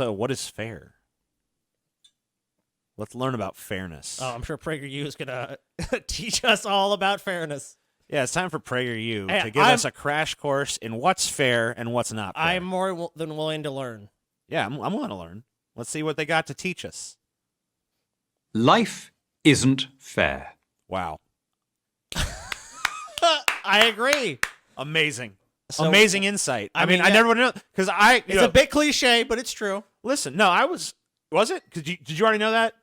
So what is fair? Let's learn about fairness. Oh, I'm sure PragerU is going to teach us all about fairness. Yeah, it's time for PragerU Hey, to give us a crash course in what's fair and what's not fair. I'm more than willing to learn. Yeah, I'm willing to learn. Let's see what they got to teach us. Life isn't fair. Wow. I agree. Amazing. So, Amazing insight. I mean, yeah, I never would know because it's a bit cliche, but it's true. Listen, no, was it? Did you already know that?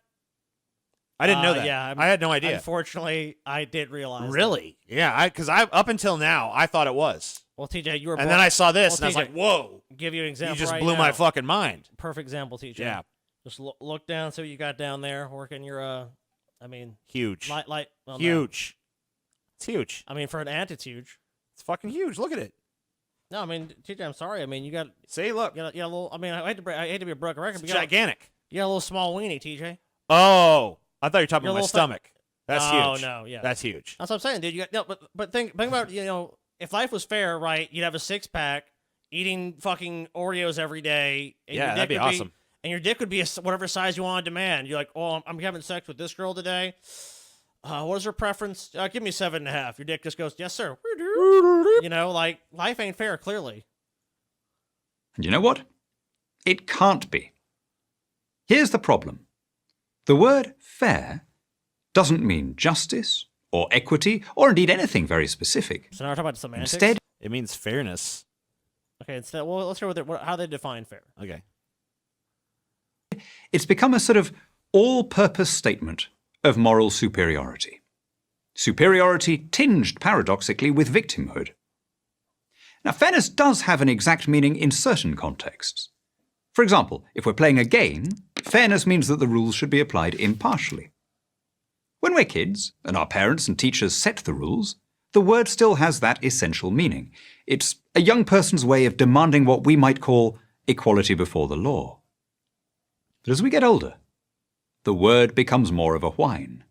I didn't know that. Yeah, I had no idea. Unfortunately, I did realize. Really? That. Yeah, because up until now I thought it was. Well, TJ, you were. And then I saw this, and I was TJ, like, "Whoa!" Give you an example. You just right blew now. my fucking mind. Perfect example, TJ. Yeah. Just look down, see what you got down there. Working your, huge. Well, huge. No. It's huge. I mean, for an ant, it's huge. It's fucking huge. Look at it. No, I mean, TJ, I'm sorry. I mean, you got. See, look. You got a little. I mean, I hate to be a broken record. It's gigantic. You got a little small weenie, TJ. Oh, I thought you were talking about my stomach. That's huge. huge. No, yeah. That's huge. That's what I'm saying, dude. You got no, but think about if life was fair, right? You'd have a 6-pack, eating fucking Oreos every day. And yeah, that'd be awesome. And your dick would be whatever size you want on demand. You're like, oh, I'm having sex with this girl today. What is her preference? Give me 7.5. Your dick just goes, yes, sir. Like life ain't fair. Clearly. And you know what? It can't be. Here's the problem. The word fair doesn't mean justice or equity or indeed anything very specific. So now we're talking about semantics? Instead, it means fairness. Okay, let's hear how they define fair. Okay. It's become a sort of all-purpose statement of moral superiority. Superiority tinged paradoxically with victimhood. Now, fairness does have an exact meaning in certain contexts. For example, if we're playing a game, fairness means that the rules should be applied impartially. When we're kids, and our parents and teachers set the rules, the word still has that essential meaning. It's a young person's way of demanding what we might call equality before the law. But as we get older, the word becomes more of a whine.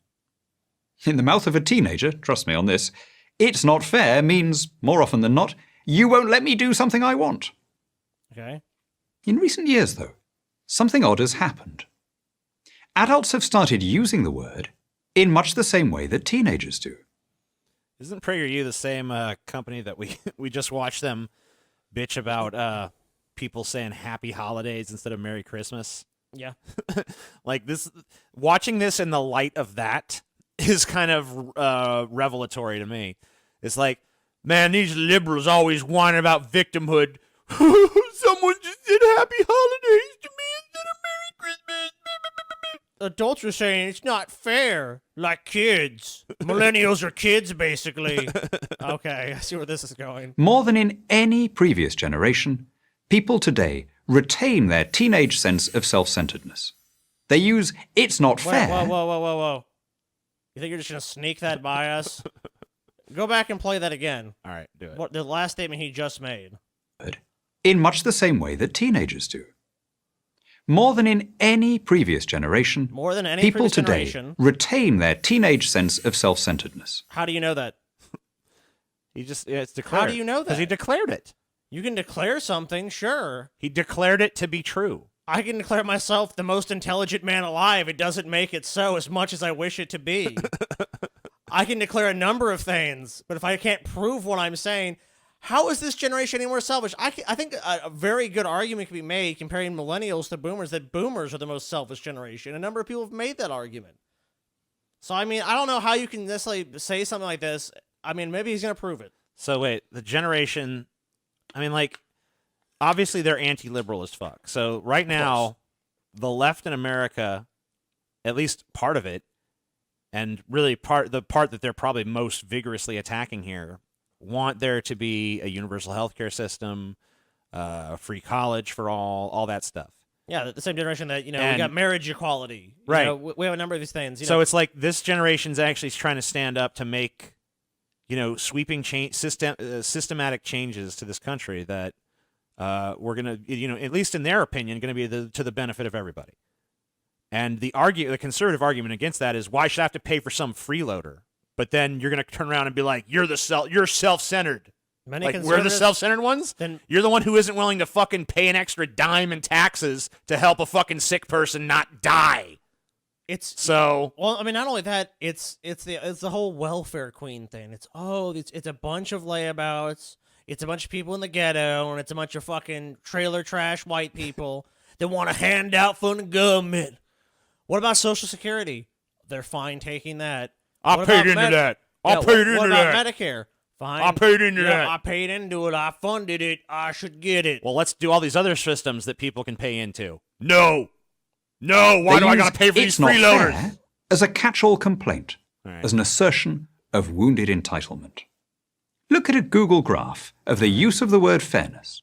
In the mouth of a teenager, trust me on this, it's not fair means, more often than not, you won't let me do something I want. Okay. In recent years, though, something odd has happened. Adults have started using the word in much the same way that teenagers do. Isn't PragerU the same company that we just watched them bitch about people saying Happy Holidays instead of Merry Christmas? Yeah. Like this, watching this in the light of that is kind of revelatory to me. It's like, man, these liberals always whining about victimhood. Someone just said Happy Holidays to me instead of Merry Christmas. Adults are saying it's not fair, like kids. Millennials are kids, basically. Okay, I see where this is going. More than in any previous generation, people today retain their teenage sense of self-centeredness. They use "it's not fair." Whoa. You think you're just going to sneak that by us? Go back and play that again. All right, do it. The last statement he just made. In much the same way that teenagers do. More than in any previous generation, people today retain their teenage sense of self-centeredness. How do you know that? It's declared. How do you know that? Because he declared it. You can declare something, sure. He declared it to be true. I can declare myself the most intelligent man alive. It doesn't make it so as much as I wish it to be. I can declare a number of things, but if I can't prove what I'm saying, how is this generation any more selfish? I think a very good argument can be made comparing millennials to boomers, that boomers are the most selfish generation. A number of people have made that argument. So, I mean, I don't know how you can necessarily say something like this. I mean, maybe he's going to prove it. So, wait, the generation, I mean, like, obviously they're anti-liberal as fuck. So, right now, the left in America, at least part of it, and really the part that they're probably most vigorously attacking here, want there to be a universal healthcare system, free college for all that stuff. Yeah, the same generation that, we got marriage equality. Right. We have a number of these things. So it's like this generation's actually trying to stand up to make, sweeping systematic changes to this country that we're going to, at least in their opinion, going to be to the benefit of everybody. And the conservative argument against that is, why should I have to pay for some freeloader? But then you're going to turn around and be like, you're self-centered. Many Like, we're the conservatives- self-centered ones? Then You're the one who isn't willing to fucking pay an extra dime in taxes to help a fucking sick person not die. it's So, well, I mean, not only that, it's the whole welfare queen thing. It's a bunch of layabouts. It's a bunch of people in the ghetto, and it's a bunch of fucking trailer trash white people that want a handout from the government. What about Social Security? They're fine taking that. I What paid about into that. I Yeah, paid into what that. about Medicare? Fine. I paid into Yeah, that. I paid into it. I funded it. I should get it. Well, let's do all these other systems that people can pay into. No. No, why They do I use gotta pay for "it's these not freeloaders? fair" as a catch-all complaint, All right. as an assertion of wounded entitlement. Look at a Google graph of the use of the word fairness.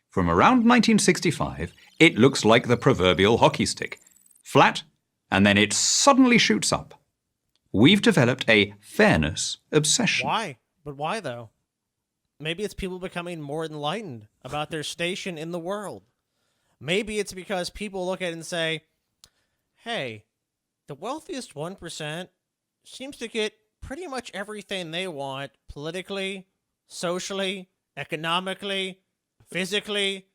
From around 1965, it looks like the proverbial hockey stick. Flat, and then it suddenly shoots up. We've developed a fairness obsession. Why? But why though? Maybe it's people becoming more enlightened about their station in the world. Maybe it's because people look at it and say, hey, the wealthiest 1% seems to get pretty much everything they want politically, socially, economically, physically,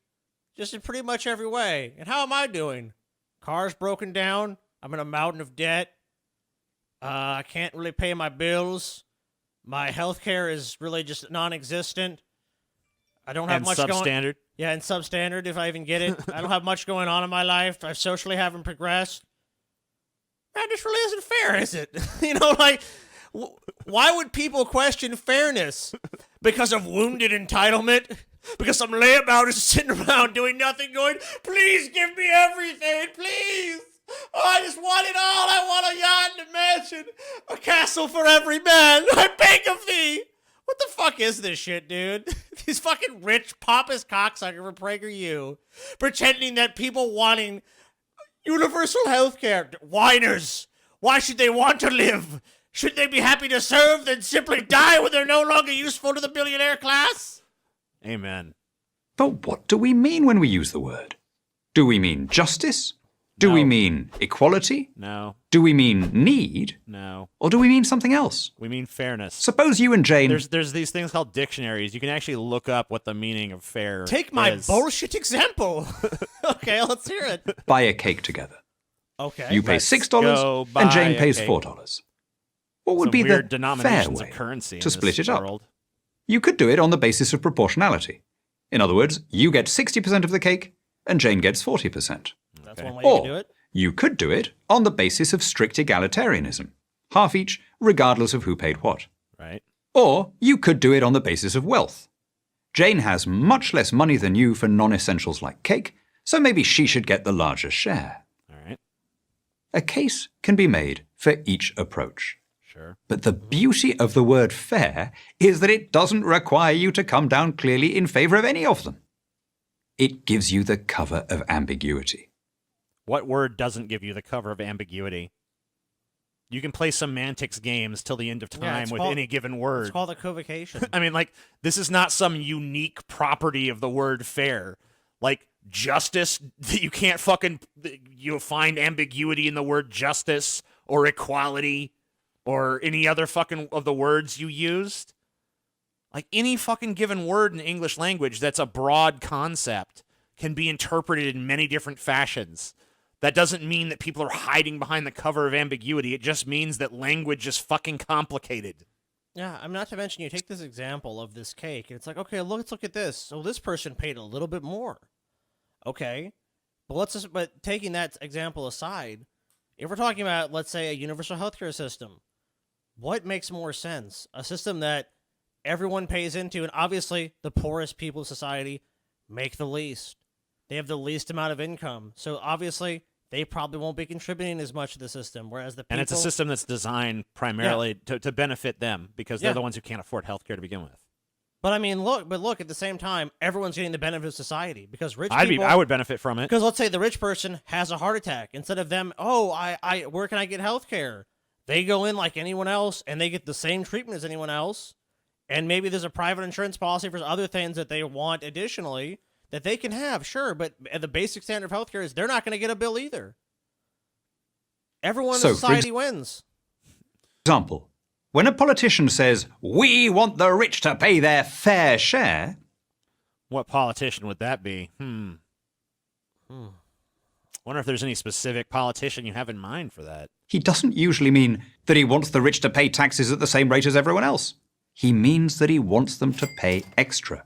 just in pretty much every way. And how am I doing? Car's broken down. I'm in a mountain of debt. I can't really pay my bills. My health care is really just non-existent. I don't have And much going. substandard. Yeah, and substandard if I even get it. I don't have much going on in my life. I socially haven't progressed. Man, this really isn't fair, is it? You know, like, why would people question fairness? Because of wounded entitlement? Because some layabout is sitting around doing nothing going, please give me everything, please. Oh, I just want it all. I want a yacht and a mansion, a castle for every man. I beg of thee. What the fuck is this shit, dude? These fucking rich pompous cocksucker for PragerU pretending that people wanting universal health care. Whiners. Why should they want to live? Should they be happy to serve than simply die when they're no longer useful to the billionaire class? Amen. But what do we mean when we use the word? Do we mean justice? Do No. we mean equality? No. Do we mean need? No. Or do we mean something else? We mean fairness. Suppose you and Jane There's these things called dictionaries. You can actually look up what the meaning of fair Take my is. bullshit example. Okay, let's hear it. buy a cake together. Okay. You pay Let's $6 go and buy Jane a pays cake. $4. What would Some be weird the fair denominations way of currency in to split this it up? world. You could do it on the basis of proportionality. In other words, you get 60% of the cake and Jane gets 40%. That's Okay. one way you Or can do it. you could do it on the basis of strict egalitarianism. Half each, regardless of who paid what. Right? Or you could do it on the basis of wealth. Jane has much less money than you for non-essentials like cake, so maybe she should get the larger share. All right. A case can be made for each approach. Sure. But the beauty of the word fair is that it doesn't require you to come down clearly in favor of any of them. It gives you the cover of ambiguity. What word doesn't give you the cover of ambiguity? You can play semantics games till the end of Yeah, time it's with called- any given It's word. called equivocation. I mean, like, this is not some unique property of the word fair. Like, justice, you can't fucking, you'll find ambiguity in the word justice or equality or any other fucking of the words you used. Like, any fucking given word in the English language that's a broad concept can be interpreted in many different fashions. That doesn't mean that people are hiding behind the cover of ambiguity. It just means that language is fucking complicated. Yeah, I'm not to mention you take this example of this cake, and it's like, okay, let's look at this. So this person paid a little bit more. Okay. But taking that example aside, if we're talking about, let's say, a universal healthcare system, what makes more sense? A system that everyone pays into, and obviously the poorest people of society make the least. They have the least amount of income. So obviously they probably won't be contributing as much to the system, whereas the people... And it's a system that's designed primarily to benefit them because they're the ones who can't afford healthcare to begin with. But I mean, look, at the same time, everyone's getting the benefit of society because rich people... I would benefit from it. Because let's say the rich person has a heart attack. Instead of them, where can I get health care? They go in like anyone else, and they get the same treatment as anyone else. And maybe there's a private insurance policy for other things that they want additionally that they can have, sure. But the basic standard of healthcare is they're not going to get a bill either. Everyone in So, for society wins. Example, When a politician says, "We want the rich to pay their fair share," What politician would that be? Wonder if there's any specific politician you have in mind for that. he doesn't usually mean that he wants the rich to pay taxes at the same rate as everyone else. He means that he wants them to pay extra.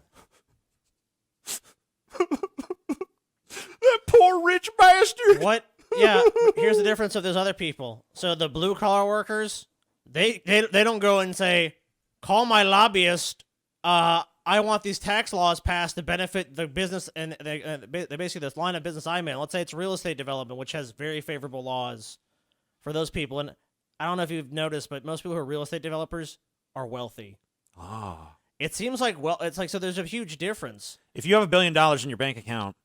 That poor rich bastard! What? Yeah, here's the difference with those other people. So the blue-collar workers, they don't go and say, call my lobbyist, I want these tax laws passed to benefit the business, and they basically this line of business I'm in. Let's say it's real estate development, which has very favorable laws for those people. And I don't know if you've noticed, but most people who are real estate developers are wealthy. Ah. It seems like, well, it's like, so there's a huge difference. If you have $1 billion in your bank account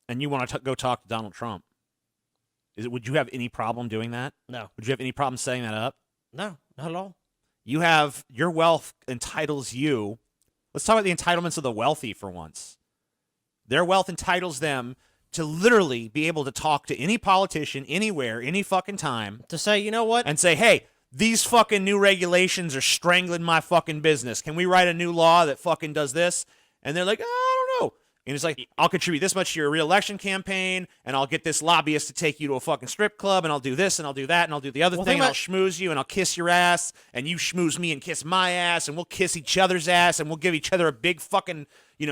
and you want to go talk to Donald Trump, would you have any problem doing that? No. Would you have any problem setting that up? No, not at all. Your wealth entitles you. Let's talk about the entitlements of the wealthy for once. Their wealth entitles them to literally be able to talk to any politician, anywhere, any fucking time. To say, you know what? And say, hey, these fucking new regulations are strangling my fucking business. Can we write a new law that fucking does this? And they're like, oh, I don't know. And it's like, I'll contribute this much to your re-election campaign, and I'll get this lobbyist to take you to a fucking strip club, and I'll do this, and I'll do that, and I'll do the other thing, and I'll schmooze you, and I'll kiss your ass, and you schmooze me and kiss my ass, and we'll kiss each other's ass, and we'll give each other a big fucking,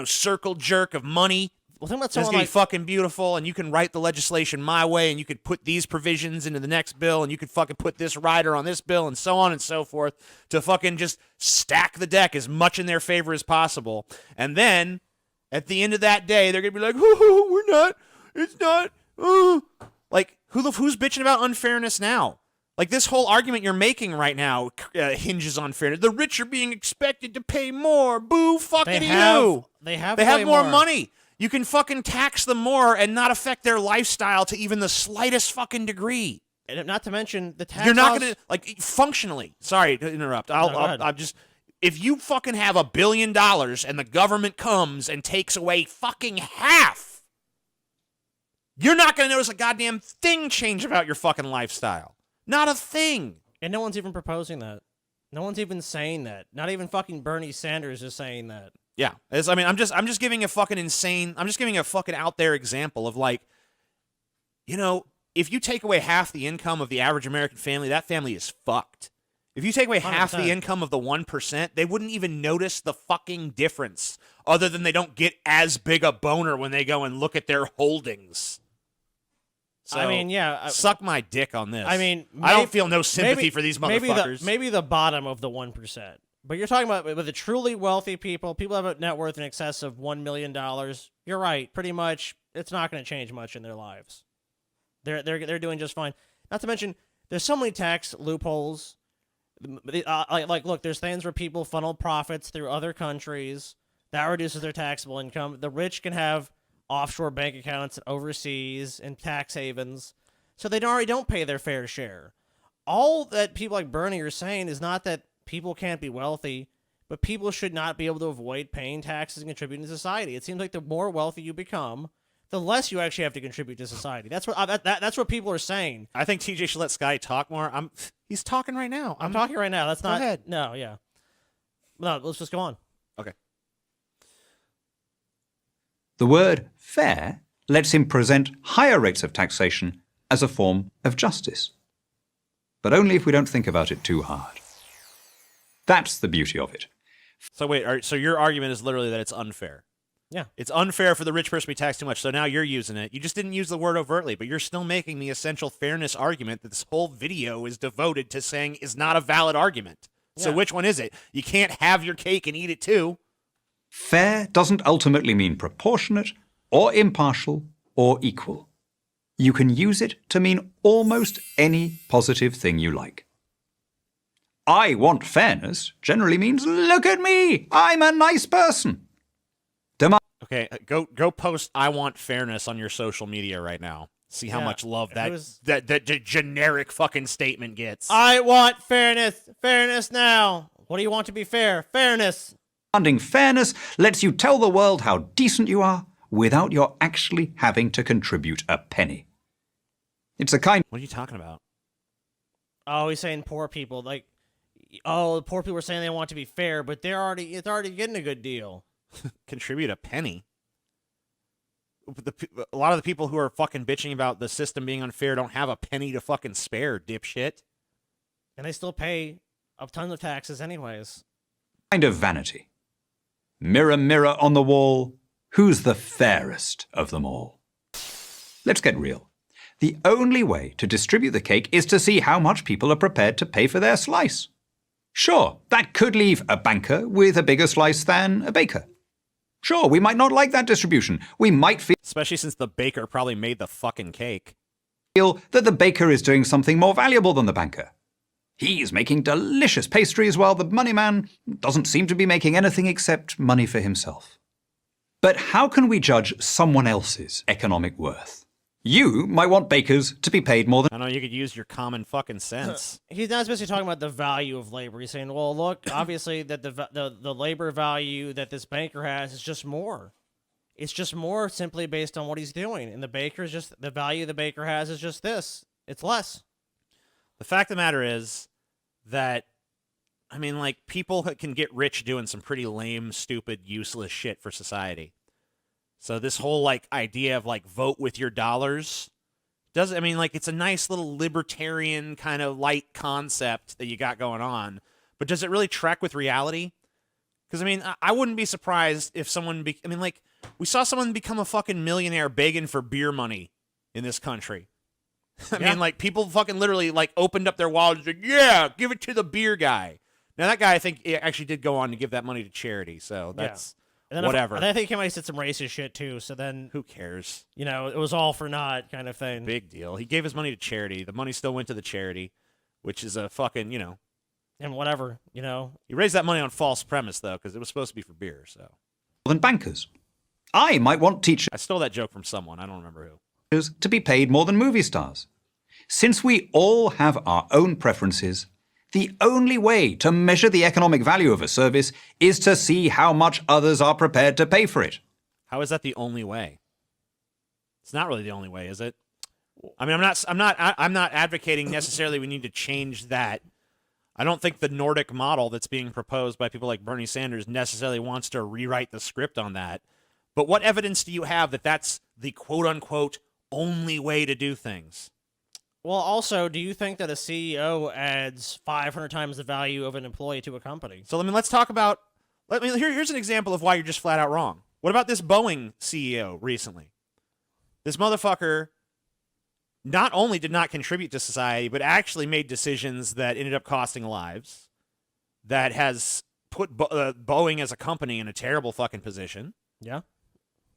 circle jerk of money. Well, think about It's someone going to like be fucking beautiful, and you can write the legislation my way, and you could put these provisions into the next bill, and you could fucking put this rider on this bill, and so on and so forth, to fucking just stack the deck as much in their favor as possible. And then, at the end of that day, they're going to be like, oh, we're not, it's not, Like, who's bitching about unfairness now? Like, this whole argument you're making right now hinges on fairness. The rich are being expected to pay more. Boo fucking you. They have more money. You can fucking tax them more and not affect their lifestyle to even the slightest fucking degree. And not to mention the tax You're not laws- going to, like, functionally. Sorry to interrupt. go ahead. I'm just, if you fucking have $1 billion and the government comes and takes away fucking half, you're not going to notice a goddamn thing change about your fucking lifestyle. Not a thing. And no one's even proposing that. No one's even saying that. Not even fucking Bernie Sanders is saying that. Yeah, I'm just giving a fucking insane. I'm just giving a fucking out there example of, like, if you take away half the income of the average American family, that family is fucked. If you take away half 100%. the income of the 1%, they wouldn't even notice the fucking difference, other than they don't get as big a boner when they go and look at their holdings. So, I mean, yeah. suck my dick on this. I mean, I don't feel no sympathy for these motherfuckers. Maybe the bottom of the 1%. But you're talking about with the truly wealthy people who have a net worth in excess of $1 million. You're right. Pretty much, it's not going to change much in their lives. They're doing just fine. Not to mention, there's so many tax loopholes. Look, there's things where people funnel profits through other countries. That reduces their taxable income. The rich can have offshore bank accounts overseas and tax havens, so they already don't pay their fair share. All that people like Bernie are saying is not that people can't be wealthy, but people should not be able to avoid paying taxes and contributing to society. It seems like the more wealthy you become, the less you actually have to contribute to society. That's what people are saying. I think TJ should let Sky talk more. He's talking right now. I'm talking right now. That's not. Go ahead. No, yeah. No, let's just go on. Okay. The word fair lets him present higher rates of taxation as a form of justice. But only if we don't think about it too hard. That's the beauty of it. So wait, so your argument is literally that it's unfair. Yeah. It's unfair for the rich person to be taxed too much. So now you're using it. You just didn't use the word overtly, but you're still making the essential fairness argument that this whole video is devoted to saying is not a valid argument. So Yeah. which one is it? You can't have your cake and eat it too. Fair doesn't ultimately mean proportionate, or impartial, or equal. You can use it to mean almost any positive thing you like. I want fairness generally means, look at me, I'm a nice person. Okay, go post "I want fairness" on your social media right now. See how Yeah, much love who's- that generic fucking statement gets. I want fairness. Fairness now. What do you want to be fair? Fairness. Demanding fairness lets you tell the world how decent you are without your actually having to contribute a penny. It's a kind What are you talking about? Oh, he's saying poor people. Like, oh, the poor people are saying they want to be fair, but it's already getting a good deal. Contribute a penny. A lot of the people who are fucking bitching about the system being unfair don't have a penny to fucking spare, dipshit. And they still pay a ton of taxes anyways. Kind of vanity. Mirror, mirror on the wall, who's the fairest of them all? Let's get real. The only way to distribute the cake is to see how much people are prepared to pay for their slice. Sure, that could leave a banker with a bigger slice than a baker. Sure, we might not like that distribution. We might Especially since the baker probably made the fucking cake. feel that the baker is doing something more valuable than the banker. He's making delicious pastries while the money man doesn't seem to be making anything except money for himself. But how can we judge someone else's economic worth? You might want bakers to be paid more than I know you could use your common fucking sense. He's not especially talking about the value of labor. He's saying, well, look, obviously that the labor value that this banker has is just more. It's just more simply based on what he's doing. And the value the baker has is just this. It's less. The fact of the matter is that, I mean, like, people can get rich doing some pretty lame, stupid, useless shit for society. So this whole, like, idea of, like, vote with your dollars it's a nice little libertarian kind of light concept that you got going on. But does it really track with reality? Because, I mean, I wouldn't be surprised if someone, we saw someone become a fucking millionaire begging for beer money in this country. I mean, like, people fucking literally, like, opened up their wallets and said, yeah, give it to the beer guy. Now, that guy, I think, actually did go on to give that money to charity, so that's whatever. And I think he might have said some racist shit, too, so then, who cares? you know, it was all for naught kind of thing. Big deal. He gave his money to charity. The money still went to the charity, which is a fucking, And whatever, He raised that money on false premise, though, because it was supposed to be for beer, so. bankers. I might want teachers I stole that joke from someone. I don't remember who. to be paid more than movie stars. Since we all have our own preferences, the only way to measure the economic value of a service is to see how much others are prepared to pay for it. How is that the only way? It's not really the only way, is it? I mean, I'm not advocating necessarily we need to change that. I don't think the Nordic model that's being proposed by people like Bernie Sanders necessarily wants to rewrite the script on that. But what evidence do you have that that's the quote-unquote only way to do things? Well, also, do you think that a CEO adds 500 times the value of an employee to a company? So let's talk about. Here's an example of why you're just flat out wrong. What about this Boeing CEO recently? This motherfucker not only did not contribute to society, but actually made decisions that ended up costing lives. That has put Boeing as a company in a terrible fucking position. Yeah.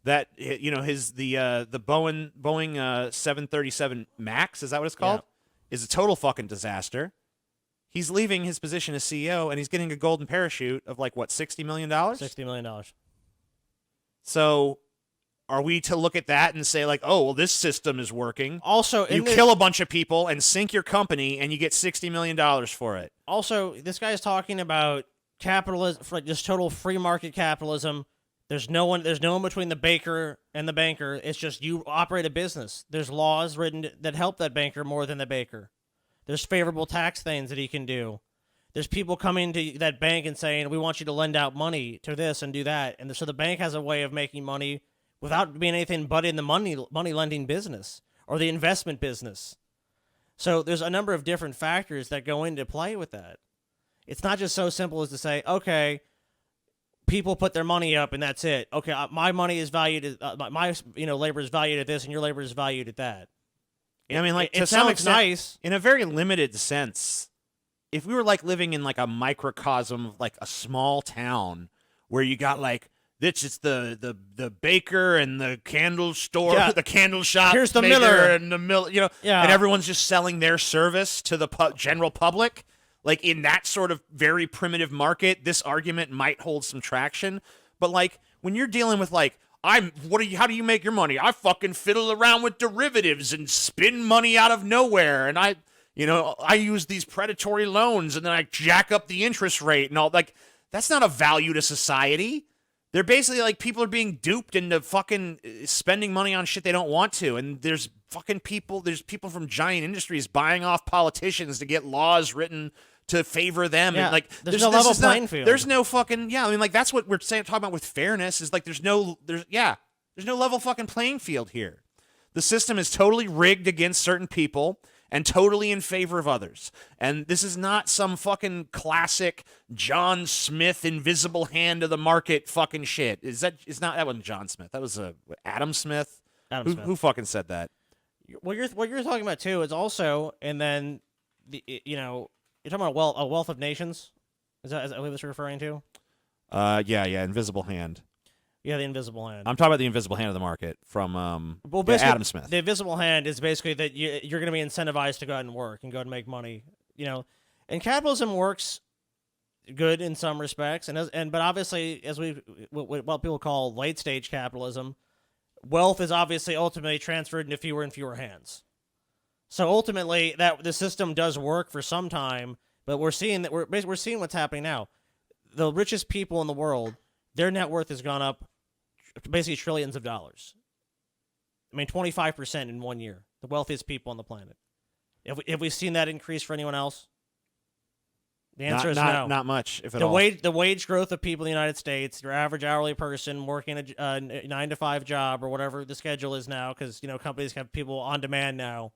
That the Boeing 737 Max, is that what it's called? Yeah. Is a total fucking disaster. He's leaving his position as CEO and he's getting a golden parachute of like what, $60 million? $60 million. So are we to look at that and say like, oh, well, this system is working? Also, you kill a bunch of people and sink your company and you get $60 million for it. Also, this guy is talking about capitalism, like just total free market capitalism. There's no one between the baker and the banker. It's just you operate a business. There's laws written that help that banker more than the baker. There's favorable tax things that he can do. There's people coming to that bank and saying, we want you to lend out money to this and do that. And so the bank has a way of making money without being anything but in the money lending business or the investment business. So there's a number of different factors that go into play with that. It's not just so simple as to say, okay, people put their money up and that's it. Okay, my money is valued at my labor is valued at this, and your labor is valued at that. I mean, like, it sounds nice in a very limited sense. If we were like living in like a microcosm of like a small town where you got like this is the baker and the candle store, the candle shop. Here's the miller and the mill, and everyone's just selling their service to the general public. Like, in that sort of very primitive market, this argument might hold some traction. But, like, when you're dealing with, like, how do you make your money? I fucking fiddle around with derivatives and spin money out of nowhere. And I use these predatory loans and then I jack up the interest rate and all. Like, that's not a value to society. They're basically, like, people are being duped into fucking spending money on shit they don't want to. And there's people from giant industries buying off politicians to get laws written to favor them. Yeah, And like, there's no level playing field. There's no fucking, yeah. I mean, like, that's what we're talking about with fairness is like, there's no level fucking playing field here. The system is totally rigged against certain people and totally in favor of others. And this is not some fucking classic John Smith invisible hand of the market fucking shit. That wasn't John Smith. That was Adam Smith. Adam Smith. Who fucking said that? What you're talking about too is also, and then you're talking about a wealth of nations. Is that what you're referring to? Yeah, invisible hand. Yeah, the invisible hand. I'm talking about the invisible hand of the market from Adam Smith. The invisible hand is basically that you're going to be incentivized to go out and work and go out and make money. And capitalism works good in some respects, but obviously, as what people call late stage capitalism, wealth is obviously ultimately transferred into fewer and fewer hands. So ultimately, that the system does work for some time, but we're seeing what's happening now. The richest people in the world, their net worth has gone up basically trillions of dollars. I mean, 25% in 1 year. The wealthiest people on the planet. Have we seen that increase for anyone else? The answer is no. Not much, if at all. The wage growth of people in the United States, your average hourly person working a 9-to-5 job or whatever the schedule is now, because companies have people on demand now,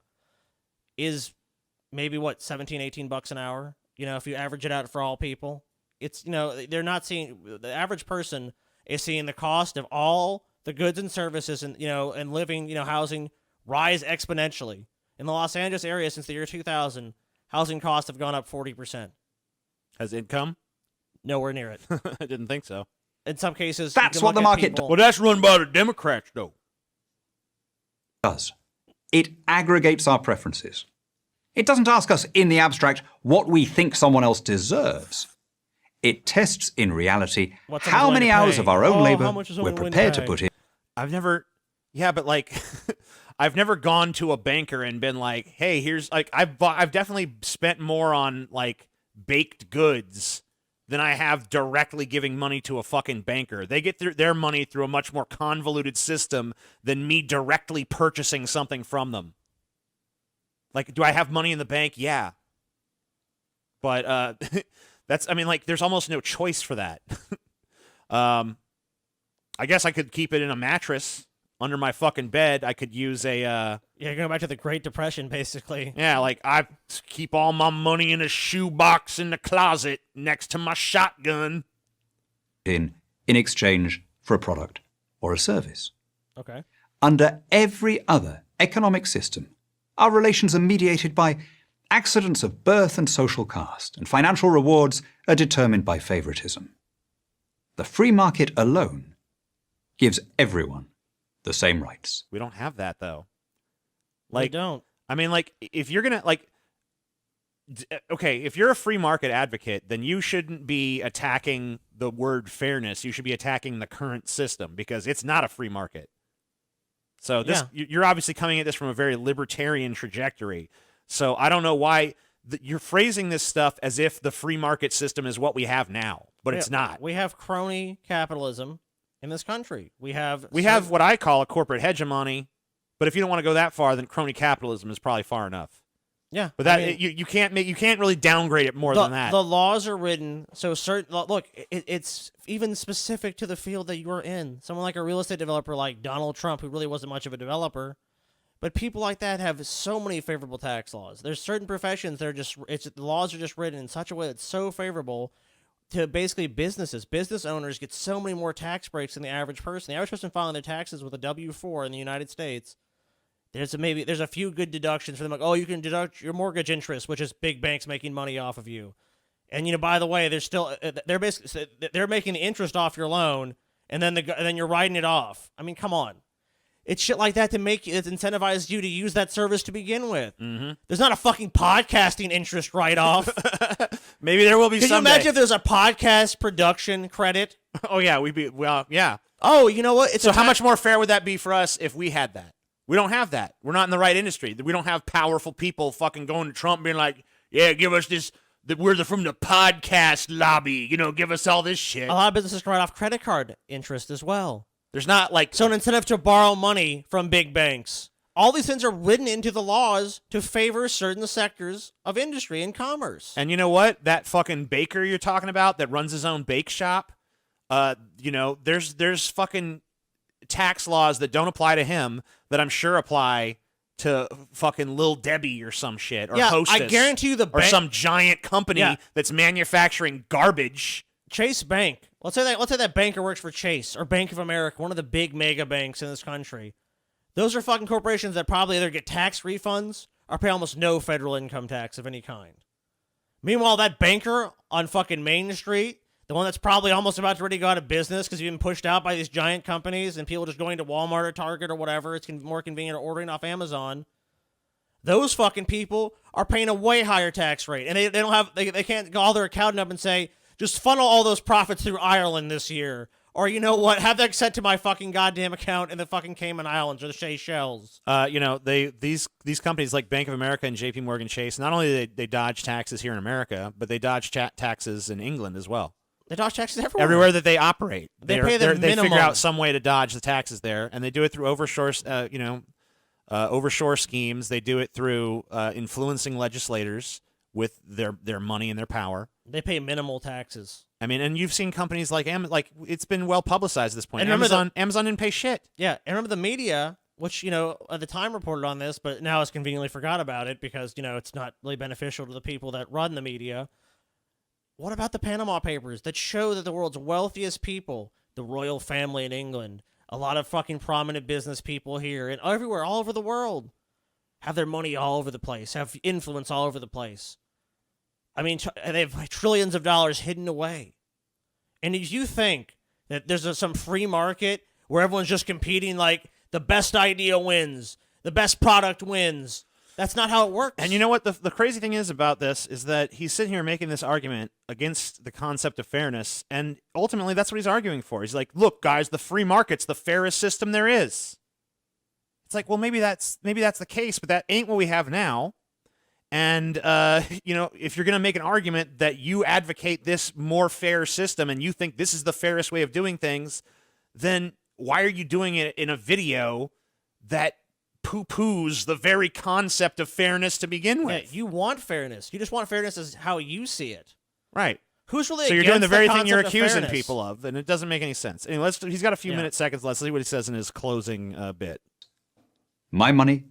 is maybe what, $17-18 an hour? If you average it out for all people, it's they're not seeing, the average person is seeing the cost of all the goods and services and living, housing rise exponentially. In the Los Angeles area since the year 2000, housing costs have gone up 40%. Has income? Nowhere near it. I didn't think so. In some cases, That's what the market Well, that's run by the Democrats, though. does. It aggregates our preferences. It doesn't ask us in the abstract what we think someone else deserves. It tests in reality how many hours of our own labor we're prepared to put in. I've never gone to a banker and been like, hey, here's like, I've definitely spent more on like baked goods than I have directly giving money to a fucking banker. They get their money through a much more convoluted system than me directly purchasing something from them. Do I have money in the bank? Yeah. But there's almost no choice for that. I guess I could keep it in a mattress under my fucking bed. I could use a... you're going back to the Great Depression, basically. Yeah, I keep all my money in a shoebox in the closet next to my shotgun. In exchange for a product or a service. Okay. Under every other economic system, our relations are mediated by accidents of birth and social caste, and financial rewards are determined by favoritism. The free market alone gives everyone the same rights. We don't have that, though. We don't. I mean, if you're going to, okay, if you're a free market advocate, then you shouldn't be attacking the word fairness. You should be attacking the current system because it's not a free market. So you're obviously coming at this from a very libertarian trajectory. So I don't know why you're phrasing this stuff as if the free market system is what we have now, but it's not. We have crony capitalism in this country. We have what I call a corporate hegemony, but if you don't want to go that far, then crony capitalism is probably far enough. Yeah, but you can't really downgrade it more than that. The laws are written so certain. Look, it's even specific to the field that you're in. Someone like a real estate developer like Donald Trump, who really wasn't much of a developer, but people like that have so many favorable tax laws. There's certain professions that are the laws are just written in such a way that's so favorable to basically businesses. Business owners get so many more tax breaks than the average person. The average person filing their taxes with a W-4 in the United States, there's a few good deductions for them. Like, oh, you can deduct your mortgage interest, which is big banks making money off of you. And by the way, they're making the interest off your loan, and then you're writing it off. I mean, come on. It's shit like that to incentivize you to use that service to begin with. Mm-hmm. There's not a fucking podcasting interest write-off. Maybe there will be someday. Can you imagine if there's a podcast production credit? Oh, yeah. Yeah. Oh, you know what? So how much more fair would that be for us if we had that? We don't have that. We're not in the right industry. We don't have powerful people fucking going to Trump being like, yeah, give us this. We're from the podcast lobby. Give us all this shit. A lot of businesses write off credit card interest as well. There's not so an incentive to borrow money from big banks. All these things are written into the laws to favor certain sectors of industry and commerce. And you know what? That fucking baker you're talking about that runs his own bake shop, there's fucking tax laws that don't apply to him that I'm sure apply to fucking Lil Debbie or some shit, or Hostess. I guarantee you or some giant company that's manufacturing garbage. Chase Bank. Let's say that banker works for Chase or Bank of America, one of the big mega banks in this country. Those are fucking corporations that probably either get tax refunds or pay almost no federal income tax of any kind. Meanwhile, that banker on fucking Main Street, the one that's probably almost about to already go out of business because he's been pushed out by these giant companies and people just going to Walmart or Target or whatever, it's more convenient or ordering off Amazon. Those fucking people are paying a way higher tax rate. And they can't call their accountant up and say, just funnel all those profits through Ireland this year. Or you know what? Have that sent to my fucking goddamn account in the fucking Cayman Islands or the Seychelles. These companies like Bank of America and J.P. Morgan Chase, not only they dodge taxes here in America, but they dodge taxes in England as well. They dodge taxes everywhere. Everywhere that they operate, they pay the minimum. They figure out some way to dodge the taxes there, and they do it through overshore schemes. They do it through influencing legislators with their money and their power. They pay minimal taxes. I mean, and you've seen companies like it's been well publicized at this point. And Amazon didn't pay shit. Yeah, and remember the media, which, at the time reported on this, but now has conveniently forgot about it because, it's not really beneficial to the people that run the media. What about the Panama Papers that show that the world's wealthiest people, the royal family in England, a lot of fucking prominent business people here and everywhere, all over the world, have their money all over the place, have influence all over the place. I mean, they have trillions of dollars hidden away. And if you think that there's some free market where everyone's just competing like the best idea wins, the best product wins, that's not how it works. And you know what? The crazy thing is about this is that he's sitting here making this argument against the concept of fairness, and ultimately that's what he's arguing for. He's like, look, guys, the free market's the fairest system there is. It's like, well, maybe that's the case, but that ain't what we have now. And, if you're going to make an argument that you advocate this more fair system and you think this is the fairest way of doing things, then why are you doing it in a video that poo-poos the very concept of fairness to begin with? Yeah, you want fairness. You just want fairness as how you see it. Right. Who's really So you're doing the very thing you're accusing fairness? people of, and it doesn't make any sense. Anyway, he's got a few seconds. Let's see what he says in his closing bit. My money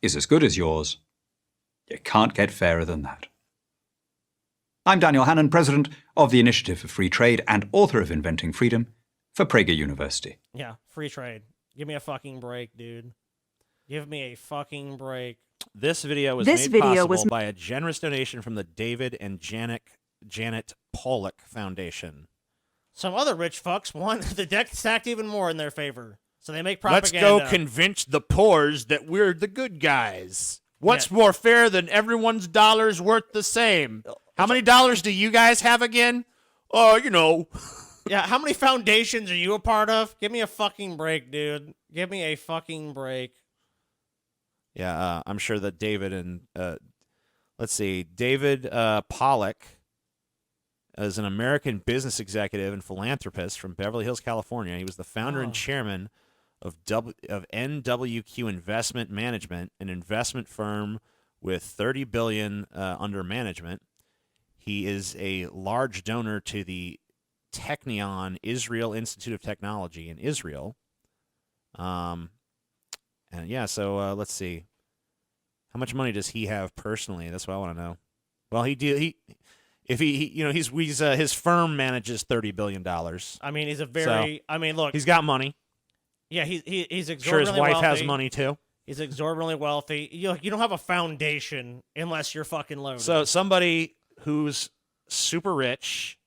is as good as yours. You can't get fairer than that. I'm Daniel Hannan, president of the Initiative for Free Trade and author of Inventing Freedom for Prager University. Yeah, free trade. Give me a fucking break, dude. Give me a fucking break. This video was made possible by a generous donation from the David and Janet Pollock Foundation. Some other rich fucks want the deck stacked even more in their favor, so they make propaganda. Let's go convince the poors that we're the good guys. What's more fair than everyone's dollars worth the same? How many dollars do you guys have again? Yeah, how many foundations are you a part of? Give me a fucking break, dude. Give me a fucking break. Yeah, I'm sure that David and, David Pollock is an American business executive and philanthropist from Beverly Hills, California. He was the founder and chairman of NWQ Investment Management, an investment firm with $30 billion under management. He is a large donor to the Technion Israel Institute of Technology in Israel. Let's see. How much money does he have personally? That's what I want to know. Well, his firm manages $30 billion. I mean, he's a very. I mean, look, he's got money. Yeah, he's exorbitantly sure his wife wealthy. has money too. He's exorbitantly wealthy. You don't have a foundation unless you're fucking loaded. So somebody who's super rich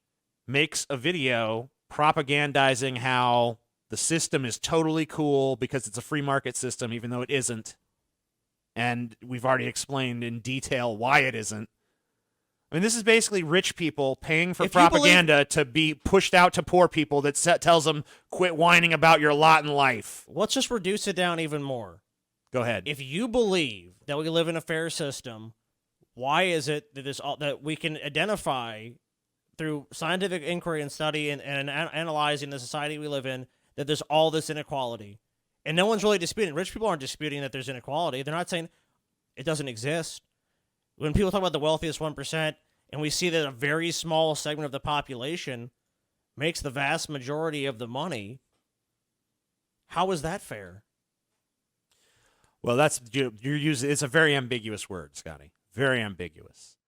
makes a video propagandizing how the system is totally cool because it's a free market system, even though it isn't. And we've already explained in detail why it isn't. I mean, this is basically rich people paying for propaganda to be pushed out to poor people that tells them, quit whining about your lot in life. Let's just reduce it down even more. Go ahead. If you believe that we live in a fair system, why is it that that we can identify through scientific inquiry and study and analyzing the society we live in that there's all this inequality? And no one's really disputing. Rich people aren't disputing that there's inequality. They're not saying it doesn't exist. When people talk about the wealthiest 1%, and we see that a very small segment of the population makes the vast majority of the money, how is that fair? Well, that's you're using. It's a very ambiguous word, Scotty. Very ambiguous.